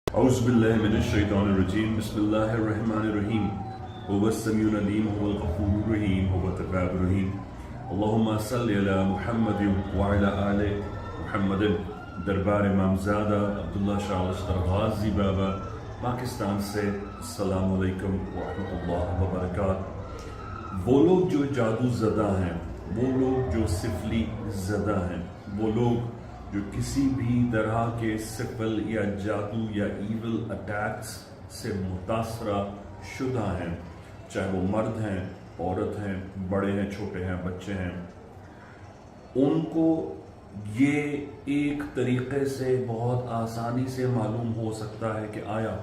اعوذ باللہ من الشیطان الرجیم بسم اللہ الرحمن الرحیم هو السمیع العلیم هو الغفور الرحیم هو التواب الرحیم اللہم صلی علی محمد وعلی آل محمد. دربار امامزادہ عبداللہ شاہ لشکر غازی بابا پاکستان سے السلام علیکم ورحمۃ اللہ وبرکاتہ. وہ لوگ جو جادو زدہ ہیں، وہ لوگ جو سفلی زدہ ہیں، وہ لوگ جو کسی بھی طرح کے سفل یا جادو یا ایول اٹیکس سے متاثرہ شدہ ہیں، چاہے وہ مرد ہیں، عورت ہیں، بڑے ہیں، چھوٹے ہیں، بچے ہیں، ان کو یہ ایک طریقے سے بہت آسانی سے معلوم ہو سکتا ہے کہ آیا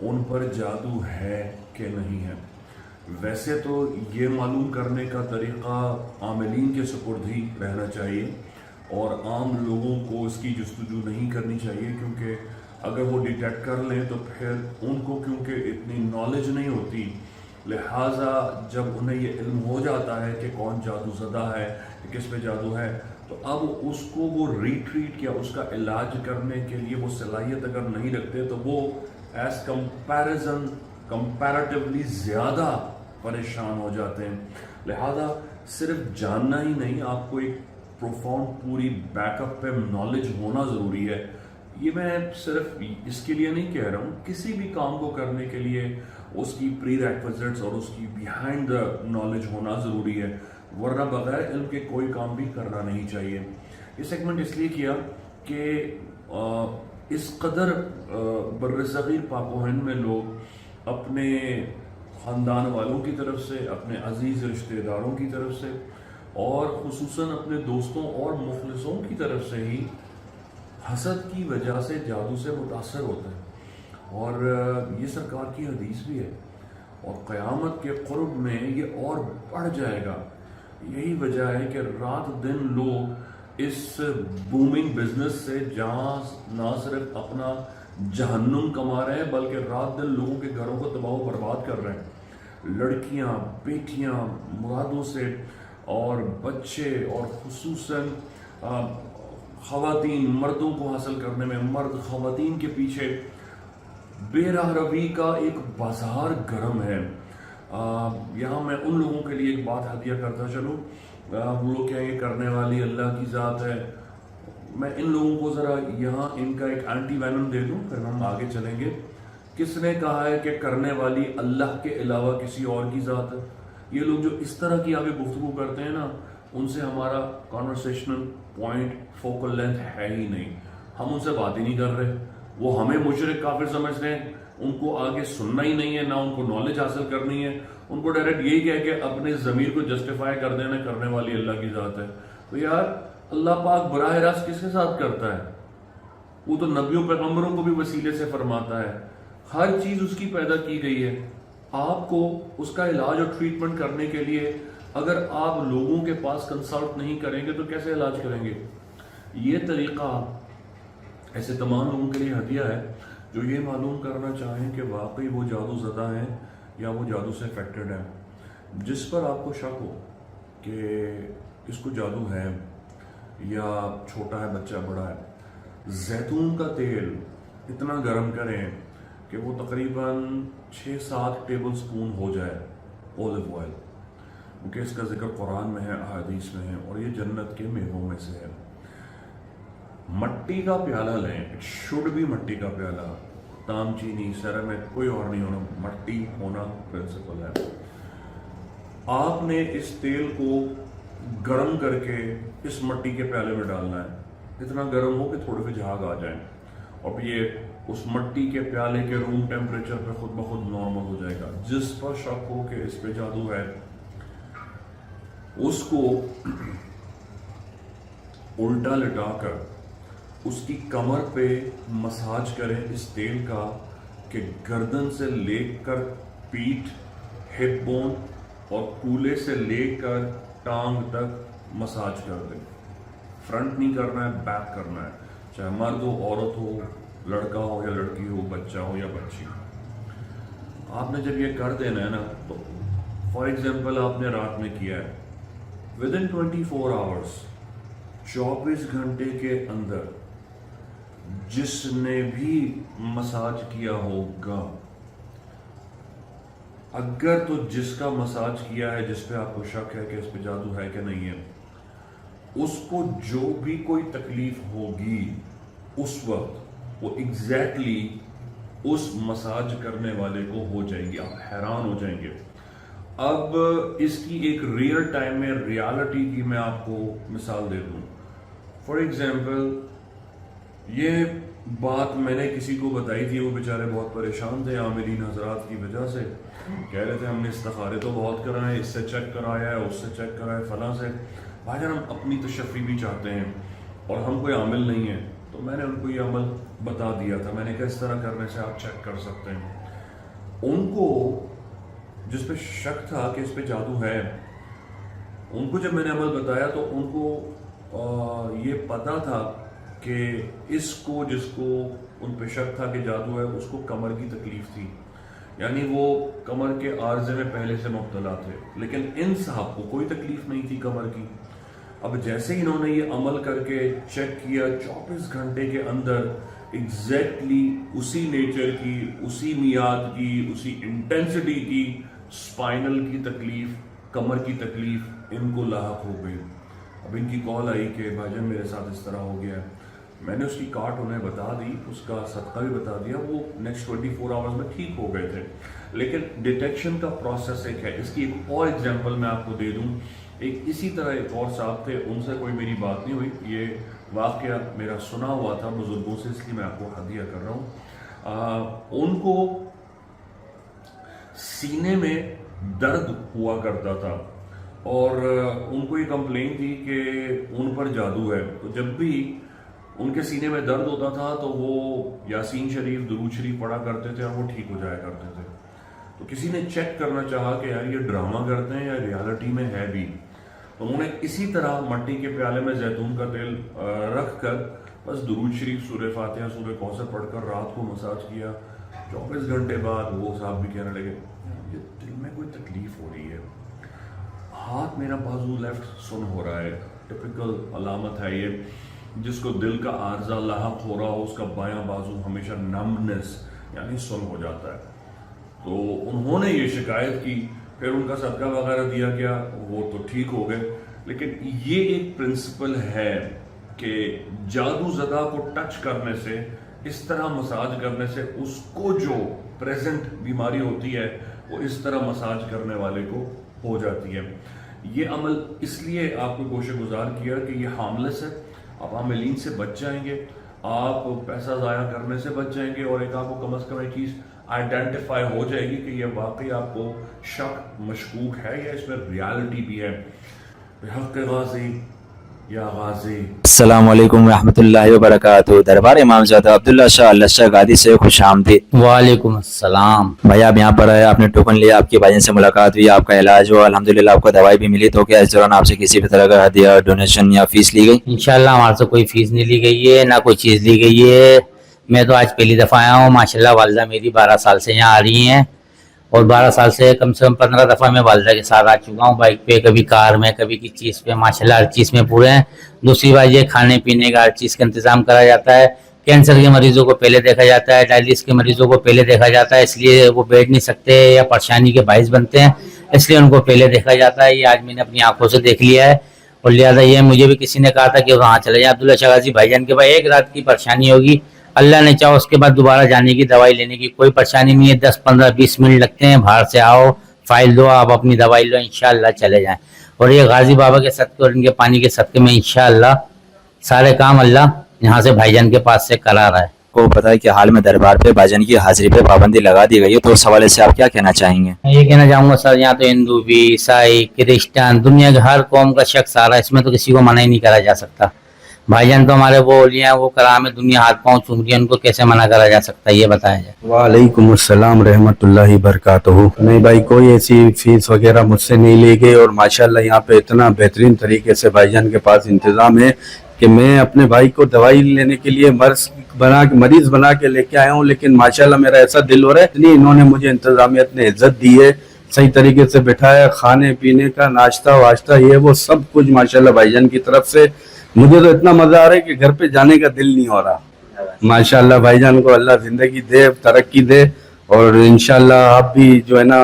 ان پر جادو ہے کہ نہیں ہے. ویسے تو یہ معلوم کرنے کا طریقہ عاملین کے سپرد ہی رہنا چاہیے اور عام لوگوں کو اس کی جستجو نہیں کرنی چاہیے، کیونکہ اگر وہ ڈیٹیکٹ کر لیں تو پھر ان کو کیونکہ اتنی نالج نہیں ہوتی، لہٰذا جب انہیں یہ علم ہو جاتا ہے کہ کون جادو زدہ ہے، کس پہ جادو ہے، تو اب اس کو وہ ریٹریٹ یا اس کا علاج کرنے کے لیے وہ صلاحیت اگر نہیں رکھتے تو وہ ایز کمپیریزن کمپیریٹیولی زیادہ پریشان ہو جاتے ہیں. لہذا صرف جاننا ہی نہیں، آپ کو ایک پروفاؤنڈ پوری بیک اپ پہ نالج ہونا ضروری ہے. یہ میں صرف اس کے لیے نہیں کہہ رہا ہوں، کسی بھی کام کو کرنے کے لیے اس کی پری ریکویزٹس اور اس کی بیہائنڈ دا نالج ہونا ضروری ہے، ورنہ بغیر علم کے کوئی کام بھی کرنا نہیں چاہیے. یہ سیگمنٹ اس لیے کیا کہ اس قدر برصغیر پاک و ہند میں لوگ اپنے خاندان والوں کی طرف سے، اپنے عزیز رشتہ داروں کی طرف سے اور خصوصاً اپنے دوستوں اور مخلصوں کی طرف سے ہی حسد کی وجہ سے جادو سے متاثر ہوتے ہیں، اور یہ سرکار کی حدیث بھی ہے، اور قیامت کے قرب میں یہ اور بڑھ جائے گا. یہی وجہ ہے کہ رات دن لوگ اس بومنگ بزنس سے جہاں نہ صرف اپنا جہنم کما رہے ہیں بلکہ رات دن لوگوں کے گھروں کو تباہ و برباد کر رہے ہیں. لڑکیاں، بیٹیاں مرادوں سے اور بچے، اور خصوصاً خواتین مردوں کو حاصل کرنے میں، مرد خواتین کے پیچھے بے راہ روی کا ایک بازار گرم ہے. یہاں میں ان لوگوں کے لیے ایک بات ہدیہ کرتا چلوں. وہ لوگ کہیں یہ کرنے والی اللہ کی ذات ہے. میں ان لوگوں کو ذرا یہاں ان کا ایک اینٹی وینم دے دوں، پھر ہم آگے چلیں گے. کس نے کہا ہے کہ کرنے والی اللہ کے علاوہ کسی اور کی ذات ہے؟ یہ لوگ جو اس طرح کی آگے گفتگو کرتے ہیں نا، ان سے ہمارا کانورسیشنل پوائنٹ فوکل لینتھ ہے ہی نہیں. ہم ان سے بات ہی نہیں کر رہے. وہ ہمیں مشرک کافر سمجھ رہے ہیں، ان کو آگے سننا ہی نہیں ہے، نہ ان کو نالج حاصل کرنی ہے. ان کو ڈائریکٹ یہی کہہ کہ اپنے ضمیر کو جسٹیفائی کر دینا کرنے والی اللہ کی ذات ہے. تو یار اللہ پاک براہ راست کس کے ساتھ کرتا ہے؟ وہ تو نبیوں پیغمبروں کو بھی وسیلے سے فرماتا ہے. ہر چیز اس کی پیدا کی گئی ہے. آپ کو اس کا علاج اور ٹریٹمنٹ کرنے کے لیے اگر آپ لوگوں کے پاس کنسلٹ نہیں کریں گے تو کیسے علاج کریں گے؟ یہ طریقہ ایسے تمام لوگوں کے لیے ہدیہ ہے جو یہ معلوم کرنا چاہیں کہ واقعی وہ جادو زدہ ہیں یا وہ جادو سے افیکٹڈ ہیں. جس پر آپ کو شک ہو کہ اس کو جادو ہے یا چھوٹا ہے بچہ بڑا ہے، زیتون کا تیل اتنا گرم کریں کہ وہ تقریباً 6-7 ٹیبل سپون ہو جائے اولیو آئل، کیونکہ اس کا ذکر قرآن میں ہے، احادیث میں ہے، اور یہ جنت کے میووں میں سے ہے. مٹی کا پیالہ لیں، شوڈ بھی مٹی کا پیالہ، تام چینی سیرامک کوئی اور نہیں ہونا، مٹی ہونا پرنسپل ہے. آپ نے اس تیل کو گرم کر کے اس مٹی کے پیالے میں ڈالنا ہے، اتنا گرم ہو کہ تھوڑے سے جھاگ آ جائیں، اور یہ اس مٹی کے پیالے کے روم ٹیمپریچر پہ خود بخود نارمل ہو جائے گا. جس پر شک ہو کہ اس پہ جادو ہے، اس کو الٹا لٹا کر اس کی کمر پہ مساج کریں اس تیل کا، کہ گردن سے لے کر پیٹھ، ہپ بون اور کولے سے لے کر ٹانگ تک مساج کر دیں. فرنٹ نہیں کرنا ہے، بیک کرنا ہے، چاہے مرد ہو، عورت ہو، لڑکا ہو یا لڑکی ہو، بچہ ہو یا بچی ہو. آپ نے جب یہ کر دینا ہے نا، تو فار ایگزامپل آپ نے رات میں کیا ہے، within 24 hours 24 گھنٹے کے اندر जिसने भी मसाज किया होगा, अगर तो जिसका मसाज किया है, जिस पे आपको शक है कि इस पे जादू है कि नहीं है, उसको जो भी कोई तकलीफ होगी उस वक्त वो एग्जैक्टली उस मसाज करने वाले को हो जाएगी। आप हैरान हो जाएंगे। अब इसकी एक रियल टाइम में रियलिटी की मैं आपको मिसाल दे दूं। फॉर एग्जाम्पल, ये बात मैंने किसी को बताई थी, वो बेचारे बहुत परेशान थे आमिरीन हजरात की वजह से। कह रहे थे हमने इस्तिखारे तो बहुत कराए, इससे चेक कराया है, उससे चेक कराया, फलां से। भाईजान हम अपनी तशफ़ी भी चाहते हैं और हम कोई आमिल नहीं है, तो मैंने उनको ये अमल बता दिया था। मैंने कहा इस तरह करने से आप चेक कर सकते हैं। उनको जिस पे शक था कि इस पे जादू है, उनको जब मैंने अमल बताया तो उनको ये पता था कि इसको जिसको उन पे शक था कि जादू है, उसको कमर की तकलीफ थी, यानी वो कमर के आर्जे में पहले से मुब्तला थे, लेकिन इन साहब को कोई तकलीफ नहीं थी कमर की। अब जैसे ही इन्होंने ये अमल करके चेक किया, 24 घंटे के अंदर एग्जैक्टली उसी नेचर की, उसी मियाद की, उसी इंटेंसिटी की स्पाइनल की तकलीफ, कमर की तकलीफ इनको लाहक हो गई। अब इनकी कॉल आई कि भाईजान मेरे साथ इस तरह हो गया है। मैंने उसकी काट उन्हें बता दी, उसका सदका भी बता दिया, वो नेक्स्ट 24 आवर्स में ठीक हो गए थे। लेकिन डिटेक्शन का प्रोसेस एक है। इसकी एक और एग्जांपल मैं आपको दे दूं। एक इसी तरह एक और साहब थे, उनसे कोई मेरी बात नहीं हुई, ये वाकया मेरा सुना हुआ था बुजुर्गों से, इसलिए मैं आपको हदिया कर रहा हूँ। उनको सीने में दर्द हुआ करता था और उनको ये कंप्लेन थी कि उन पर जादू है। तो जब भी उनके सीने में दर्द होता था तो वो यासीन शरीफ, दुरूद शरीफ पढ़ा करते थे और वो ठीक हो जाया करते थे। तो किसी ने चेक करना चाहा कि यार ये ड्रामा करते हैं या रियलिटी में है भी। तो उन्होंने इसी तरह मट्टी के प्याले में जैतून का तेल रख कर बस दुरूद शरीफ, सूरह फातिहा, सूरह कौसर पढ़कर रात को मसाज किया। 24 घंटे बाद वो साहब भी कहने लगे ये दिल में कोई तकलीफ हो रही है, हाथ मेरा बाजू लेफ्ट सुन हो रहा है। टिपिकल अलामत है ये, जिसको दिल का आर्जा लाहक हो रहा हो उसका बायां बाजू हमेशा नमनेस यानी सुन हो जाता है। तो उन्होंने ये शिकायत की, फिर उनका सदका वगैरह दिया गया, वो तो ठीक हो गए। लेकिन ये एक प्रिंसिपल है कि जादू ज़दा को टच करने से, इस तरह मसाज करने से उसको जो प्रेजेंट बीमारी होती है वो इस तरह मसाज करने वाले को हो जाती है। ये अमल इसलिए आपको गोशे गुजार किया कि ये हार्मलेस है, आप आमिलीन से बच जाएंगे, आप पैसा ज़ाया करने से बच जाएंगे और एक आपको कम से कम एक चीज़ आइडेंटिफाई हो जाएगी कि ये वाकई आपको शक मशकूक है या इसमें रियलिटी भी है। बिहक़ गाज़ी या गाज़ी। अस्सलामु अलैकुम रहमतुल्लाहि व बरकातुहू। दरबार इमामज़ादा अब्दुल्ला शाह अल्लाह गादी से खुशामदीद। वालेकुम अस्सलाम। भाई आप यहाँ पर आए, आपने टोकन लिया, आपकी भाईजान से मुलाकात हुई, आपका इलाज हुआ, अल्हम्दुलिल्लाह आपको दवाई भी मिली। तो क्या इस दौरान आपसे किसी भी तरह का हदिया, डोनेशन या फीस ली गई? इंशाल्लाह हमारे से कोई फीस नहीं ली गई है, ना कोई चीज़ ली गई है। मैं तो आज पहली दफ़ा आया हूँ। माशाल्लाह वालिदा मेरी 12 साल से यहाँ आ रही हैं और 12 साल से कम 15 दफ़ा मैं वालिदा के साथ आ चुका हूँ, बाइक पे, कभी कार में, कभी किसी चीज़ पे। माशाल्लाह हर चीज़ में पूरे हैं। दूसरी बात ये खाने पीने का हर चीज़ का इंतज़ाम करा जाता है। कैंसर के मरीजों को पहले देखा जाता है, डायलिसिस के मरीजों को पहले देखा जाता है, इसलिए वो बैठ नहीं सकते या परेशानी के बाइस बनते हैं, इसलिए उनको पहले देखा जाता है। ये आज मैंने अपनी आंखों से देख लिया है और लिहाजा ये मुझे भी किसी ने कहा था कि वहाँ चले जाए अब्दुल्ला शाह गाज़ी भाईजान के पास, एक रात की परेशानी होगी, अल्लाह ने चाहो उसके बाद दोबारा जाने की, दवाई लेने की कोई परेशानी नहीं है। 10, 15, 20 मिनट लगते हैं। बाहर से आओ, फाइल दो, आप अपनी दवाई लो, इंशाअल्लाह चले जाएं। और ये गाजी बाबा के सदके और इनके पानी के सदके में इंशाअल्लाह सारे काम अल्लाह यहाँ से भाईजान के पास से करा रहा है। को पता है कि हाल में दरबार पे भाईजान की हाजिरी पे पाबंदी लगा दी गई है, तो उस हवाले से आप क्या कहना चाहेंगे? मैं ये कहना चाहूँगा सर, यहाँ तो हिंदू भी, ईसाई, क्रिश्चियन, दुनिया के हर कौम का शख्स आ रहा है, इसमें तो किसी को मना ही नहीं करा जा सकता। भाईजान तो हमारे वो ओलिया वो कराम है, दुनिया हाथ पांव चूम रही है, उनको कैसे मना करा जा सकता है, ये बताया जाए। वालेकुम अस्सलाम रहमतुल्लाहि बरकातहू। नहीं भाई, कोई ऐसी फीस वगैरह मुझसे नहीं ली गई और माशाल्लाह यहाँ पे इतना बेहतरीन तरीके से भाईजान के पास इंतज़ाम है कि मैं अपने भाई को दवाई लेने के लिए मरीज बना के लेके आया हूँ। लेकिन माशाल्लाह मेरा ऐसा दिल हो रहा है, इतनी इन्होंने मुझे इंतजामियत ने इज्जत दी है, सही तरीके से बिठाया, खाने पीने का नाश्ता वाश्ता ये वो सब कुछ माशाल्लाह भाईजान की तरफ से। मुझे तो इतना मजा आ रहा है कि घर पे जाने का दिल नहीं हो रहा। माशाल्लाह भाईजान को अल्लाह जिंदगी दे, तरक्की दे, और इंशाल्लाह आप भी जो है ना,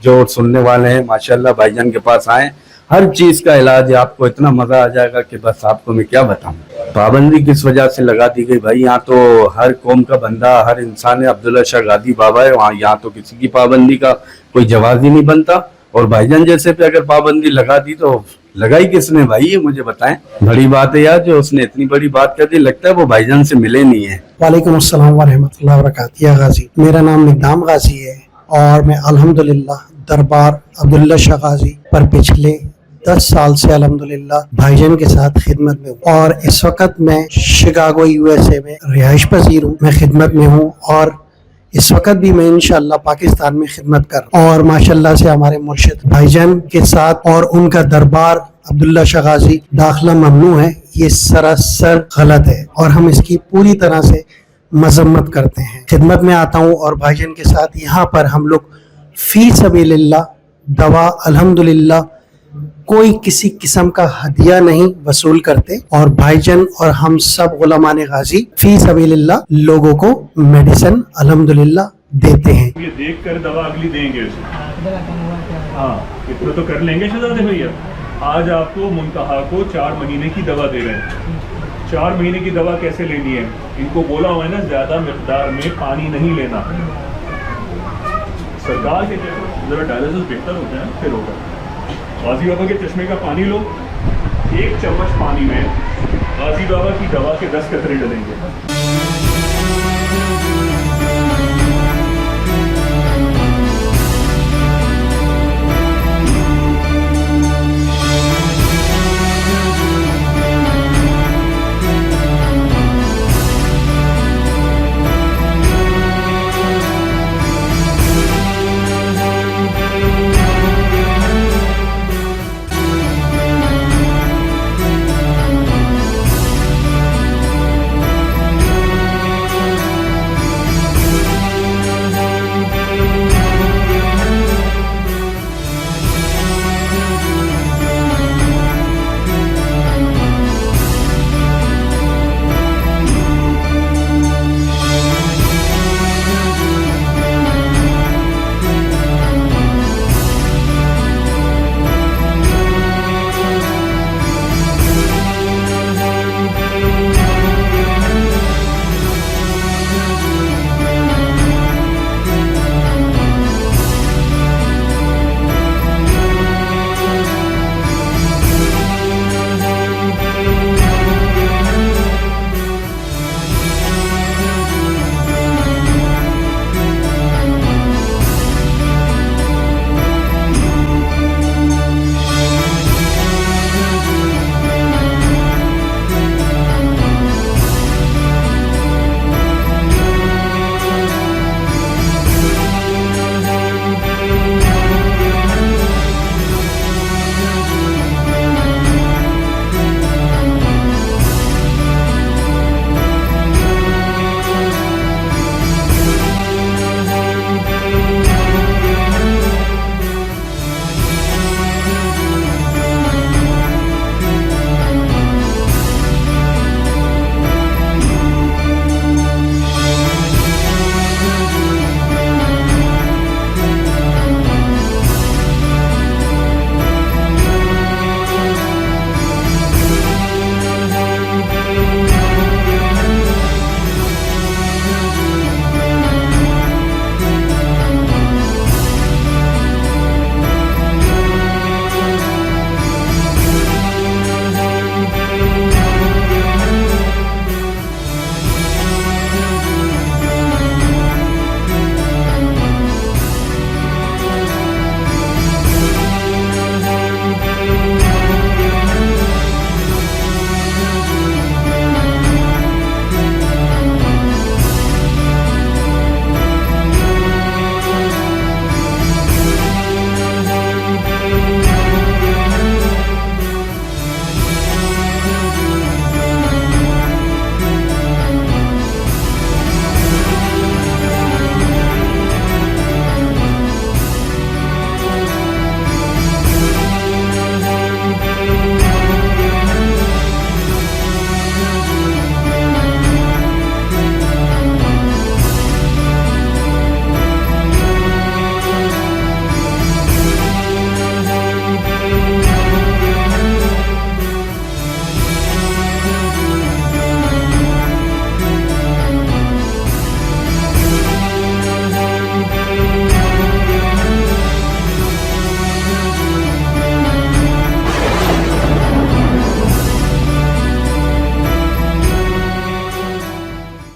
जो सुनने वाले हैं माशाल्लाह भाईजान के पास आए, हर चीज का इलाज है, आपको इतना मजा आ जाएगा कि बस आपको मैं क्या बताऊं। पाबंदी किस वजह से लगा दी गई भाई, यहाँ तो हर कौम का बंदा, हर इंसान है, अब्दुल्ला शाह गादी बाबा है वहाँ, यहाँ तो किसी की पाबंदी का कोई जवाब ही नहीं बनता। और भाईजान जैसे पे अगर पाबंदी लगा दी तो लगाई किसने भाई, ये मुझे बताएं। बड़ी बात है यार, जो उसने इतनी बड़ी बात कर दी, लगता है वो भाईजान से मिले नहीं है। वालेकुम अस्सलाम व रहमतुल्लाहि व बरकातहू। या गाजी, मेरा नाम निकदाम गाजी है और मैं अल्हम्दुलिल्लाह दरबार अब्दुल्ला शाह गाजी पर पिछले 10 साल से अल्हम्दुलिल्लाह भाईजान के साथ खिदमत में हूँ। और इस वक्त मैं शिकागो USA में रिहाइश पजीर हूँ, मैं खिदमत में हूँ। और इस वक्त भी मैं इंशाअल्लाह पाकिस्तान में खिदमत कर रहा हूँ। और माशाअल्लाह से हमारे मुर्शिद भाईजान के साथ और उनका दरबार अब्दुल्ला शाह गाजी दाखिला ममनू है, ये सरासर गलत है और हम इसकी पूरी तरह से मजम्मत करते हैं। खिदमत में आता हूँ और भाईजान के साथ यहाँ पर हम लोग फी सबीलिल्लाह दवा अल्हम्दुलिल्लाह कोई किसी किस्म का हदिया नहीं वसूल करते। और भाईजान और हम सब गुलामान गाजी फी सबीलिल्लाह लोगों को मेडिसिन अल्हम्दुलिल्लाह देते हैं। ये देख कर दवा अगली देंगे। हाँ, इतना तो कर लेंगे शहजादे भैया। आज आपको मुंतहा को 4 महीने की दवा दे रहे हैं। 4 महीने की दवा कैसे लेनी है, इनको बोला हुआ है ना, ज्यादा मिकदार में पानी नहीं लेना। सरकार के जरा डायलिसिस बेहतर होता है, फिर होगा। गाजी बाबा के चश्मे का पानी लो, 1 चम्मच पानी में गाजी बाबा की दवा के 10 कतरे डलेंगे।